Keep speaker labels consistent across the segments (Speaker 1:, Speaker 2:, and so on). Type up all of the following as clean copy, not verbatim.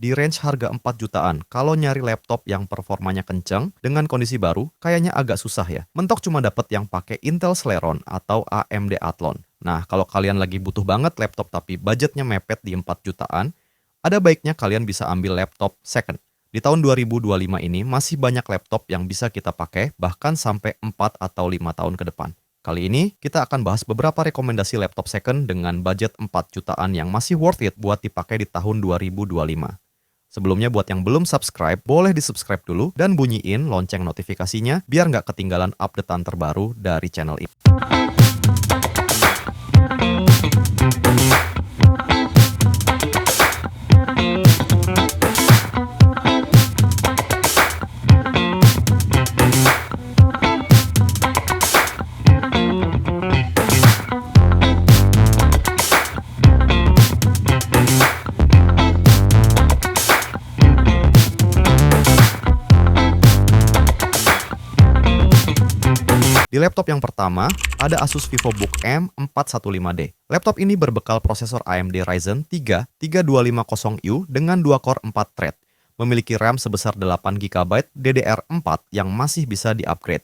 Speaker 1: di range harga 4 jutaan. Kalau nyari laptop yang performanya kenceng dengan kondisi baru, kayaknya agak susah ya. Mentok cuma dapat yang pakai Intel Celeron atau AMD Athlon. Nah, kalau kalian lagi butuh banget laptop tapi budgetnya mepet di 4 jutaan, ada baiknya kalian bisa ambil laptop second. Di tahun 2025 ini masih banyak laptop yang bisa kita pakai bahkan sampai 4 atau 5 tahun ke depan. Kali ini kita akan bahas beberapa rekomendasi laptop second dengan budget 4 jutaan yang masih worth it buat dipakai di tahun 2025. Sebelumnya buat yang belum subscribe, boleh di-subscribe dulu dan bunyiin lonceng notifikasinya biar nggak ketinggalan updatean terbaru dari channel ini. Di laptop yang pertama, ada Asus VivoBook M415D. Laptop ini berbekal prosesor AMD Ryzen 3 3250U dengan 2 core 4 thread. Memiliki RAM sebesar 8GB DDR4 yang masih bisa di-upgrade.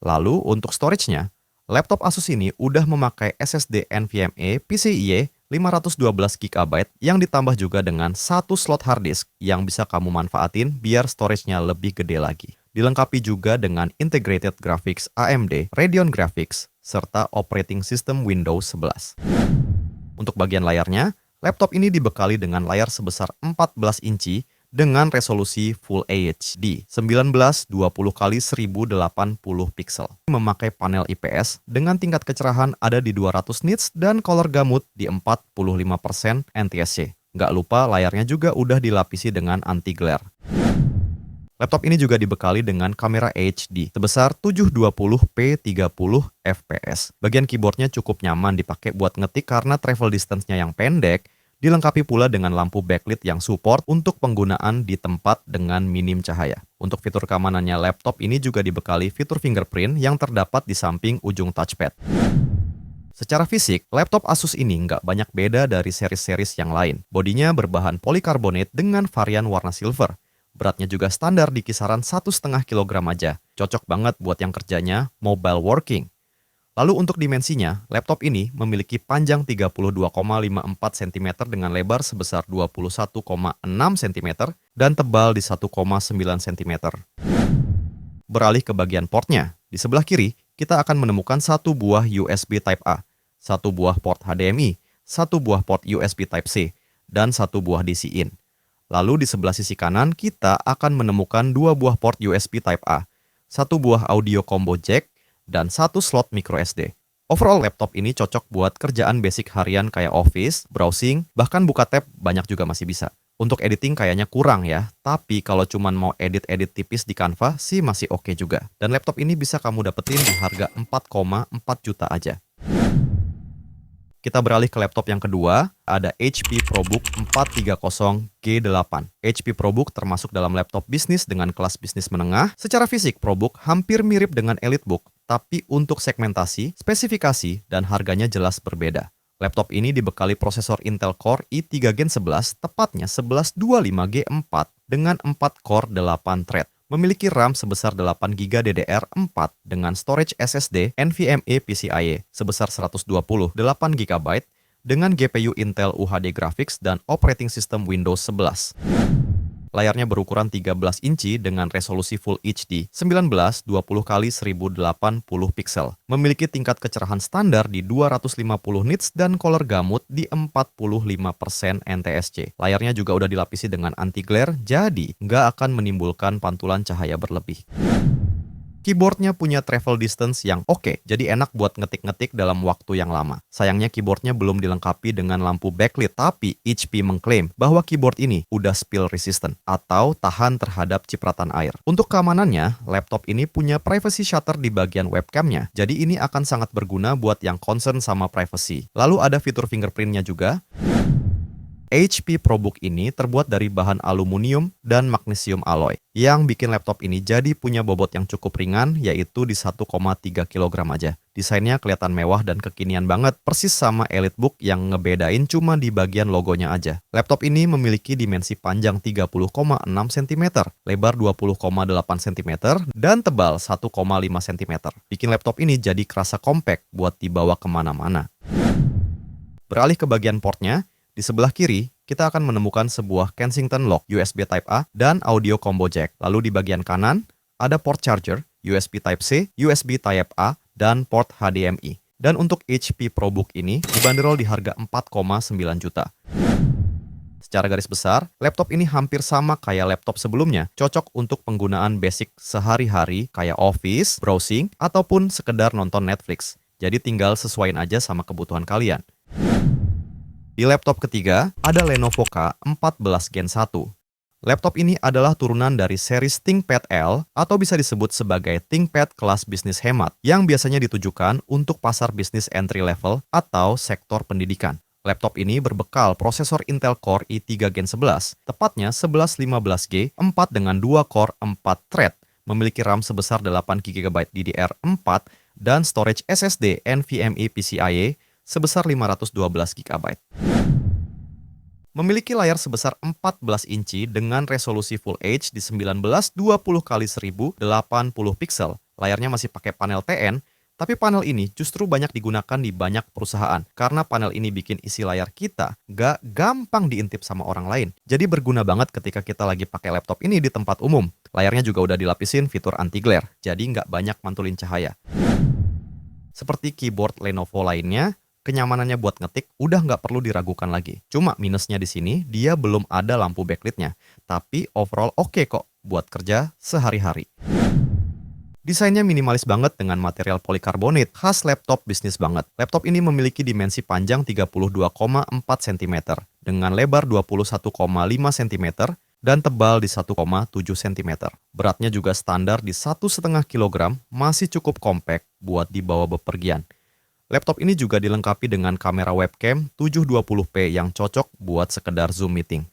Speaker 1: Lalu untuk storage-nya, laptop Asus ini udah memakai SSD NVMe PCIe 512GB yang ditambah juga dengan satu slot hard disk yang bisa kamu manfaatin biar storage-nya lebih gede lagi. Dilengkapi juga dengan integrated graphics AMD Radeon Graphics serta operating system Windows 11. Untuk bagian layarnya, laptop ini dibekali dengan layar sebesar 14 inci dengan resolusi Full HD 1920x1080 pixel. Memakai panel IPS dengan tingkat kecerahan ada di 200 nits dan color gamut di 45% NTSC. Nggak lupa layarnya juga udah dilapisi dengan anti-glare. Laptop ini juga dibekali dengan kamera HD sebesar 720p 30 fps. Bagian keyboardnya cukup nyaman dipakai buat ngetik karena travel distance-nya yang pendek, dilengkapi pula dengan lampu backlit yang support untuk penggunaan di tempat dengan minim cahaya. Untuk fitur keamanannya, laptop ini juga dibekali fitur fingerprint yang terdapat di samping ujung touchpad. Secara fisik, laptop Asus ini nggak banyak beda dari seri-series yang lain. Bodinya berbahan polikarbonat dengan varian warna silver. Beratnya juga standar di kisaran 1,5 kg aja. Cocok banget buat yang kerjanya mobile working. Lalu untuk dimensinya, laptop ini memiliki panjang 32,54 cm dengan lebar sebesar 21,6 cm dan tebal di 1,9 cm. Beralih ke bagian portnya, di sebelah kiri kita akan menemukan satu buah USB Type-A, satu buah port HDMI, satu buah port USB Type-C, dan satu buah DC-in. Lalu di sebelah sisi kanan kita akan menemukan dua buah port USB Type-A, satu buah audio combo jack, dan satu slot microSD. Overall laptop ini cocok buat kerjaan basic harian kayak office, browsing, bahkan buka tab banyak juga masih bisa. Untuk editing kayaknya kurang ya, tapi kalau cuman mau edit-edit tipis di Canva sih masih oke juga. Dan laptop ini bisa kamu dapetin di harga 4,4 juta aja. Kita beralih ke laptop yang kedua, ada HP ProBook 430G8. HP ProBook termasuk dalam laptop bisnis dengan kelas bisnis menengah. Secara fisik, ProBook hampir mirip dengan EliteBook, tapi untuk segmentasi, spesifikasi, dan harganya jelas berbeda. Laptop ini dibekali prosesor Intel Core i3 Gen 11, tepatnya 1125G4 dengan 4 core 8 thread. Memiliki RAM sebesar 8GB DDR4 dengan storage SSD NVMe PCIe sebesar 128GB dengan GPU Intel UHD Graphics dan operating system Windows 11. Layarnya berukuran 13 inci dengan resolusi Full HD 1920x1080 pixel. Memiliki tingkat kecerahan standar di 250 nits dan color gamut di 45% NTSC. Layarnya juga udah dilapisi dengan anti-glare, jadi nggak akan menimbulkan pantulan cahaya berlebih. Keyboardnya punya travel distance yang oke, jadi enak buat ngetik-ngetik dalam waktu yang lama. Sayangnya keyboardnya belum dilengkapi dengan lampu backlit, tapi HP mengklaim bahwa keyboard ini udah spill resistant atau tahan terhadap cipratan air. Untuk keamanannya, laptop ini punya privacy shutter di bagian webcamnya, jadi ini akan sangat berguna buat yang concern sama privacy. Lalu ada fitur fingerprintnya juga. HP ProBook ini terbuat dari bahan aluminium dan magnesium alloy, yang bikin laptop ini jadi punya bobot yang cukup ringan, yaitu di 1,3 kg aja. Desainnya kelihatan mewah dan kekinian banget, persis sama EliteBook yang ngebedain cuma di bagian logonya aja. Laptop ini memiliki dimensi panjang 30,6 cm, lebar 20,8 cm, dan tebal 1,5 cm. Bikin laptop ini jadi kerasa compact buat dibawa kemana-mana. Beralih ke bagian portnya, di sebelah kiri, kita akan menemukan sebuah Kensington lock USB Type-A dan audio combo jack. Lalu di bagian kanan, ada port charger, USB Type-C, USB Type-A, dan port HDMI. Dan untuk HP ProBook ini dibanderol di harga 4,9 juta. Secara garis besar, laptop ini hampir sama kayak laptop sebelumnya, cocok untuk penggunaan basic sehari-hari kayak office, browsing, ataupun sekedar nonton Netflix. Jadi tinggal sesuaiin aja sama kebutuhan kalian. Di laptop ketiga, ada Lenovo K14 Gen 1. Laptop ini adalah turunan dari series ThinkPad L atau bisa disebut sebagai ThinkPad kelas bisnis hemat yang biasanya ditujukan untuk pasar bisnis entry level atau sektor pendidikan. Laptop ini berbekal prosesor Intel Core i3 Gen 11, tepatnya 1115G, 4 dengan 2 core 4 thread, memiliki RAM sebesar 8GB DDR4 dan storage SSD NVMe PCIe sebesar 512GB. Memiliki layar sebesar 14 inci dengan resolusi Full HD di 1920x1080 pixel. Layarnya masih pakai panel TN, tapi panel ini justru banyak digunakan di banyak perusahaan karena panel ini bikin isi layar kita gak gampang diintip sama orang lain. Jadi berguna banget ketika kita lagi pakai laptop ini di tempat umum. Layarnya juga udah dilapisin fitur anti-glare, jadi nggak banyak mantulin cahaya. Seperti keyboard Lenovo lainnya, kenyamanannya buat ngetik udah nggak perlu diragukan lagi. Cuma minusnya di sini, dia belum ada lampu backlit-nya. Tapi overall oke kok buat kerja sehari-hari. Desainnya minimalis banget dengan material polikarbonat, khas laptop bisnis banget. Laptop ini memiliki dimensi panjang 32,4 cm, dengan lebar 21,5 cm, dan tebal di 1,7 cm. Beratnya juga standar di 1,5 kg, masih cukup compact buat dibawa bepergian. Laptop ini juga dilengkapi dengan kamera webcam 720p yang cocok buat sekedar Zoom meeting.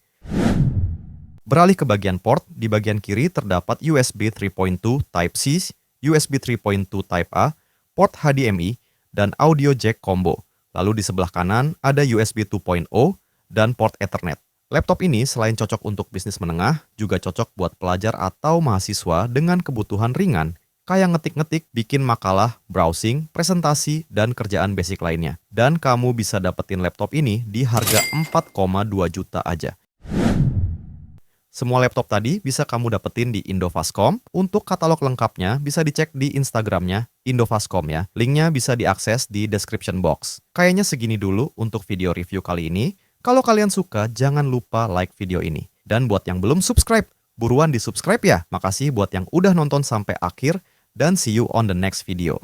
Speaker 1: Beralih ke bagian port, di bagian kiri terdapat USB 3.2 Type-C, USB 3.2 Type-A, port HDMI, dan audio jack combo. Lalu di sebelah kanan ada USB 2.0 dan port Ethernet. Laptop ini selain cocok untuk bisnis menengah, juga cocok buat pelajar atau mahasiswa dengan kebutuhan ringan, kayak ngetik-ngetik, bikin makalah, browsing, presentasi, dan kerjaan basic lainnya. Dan kamu bisa dapetin laptop ini di harga 4,2 juta aja. Semua laptop tadi bisa kamu dapetin di Indofastcom. Untuk katalog lengkapnya bisa dicek di Instagramnya Indofastcom ya. Linknya bisa diakses di description box. Kayaknya segini dulu untuk video review kali ini. Kalau kalian suka, jangan lupa like video ini. Dan buat yang belum subscribe, buruan di subscribe ya. Makasih buat yang udah nonton sampai akhir. Dan see you on the next video.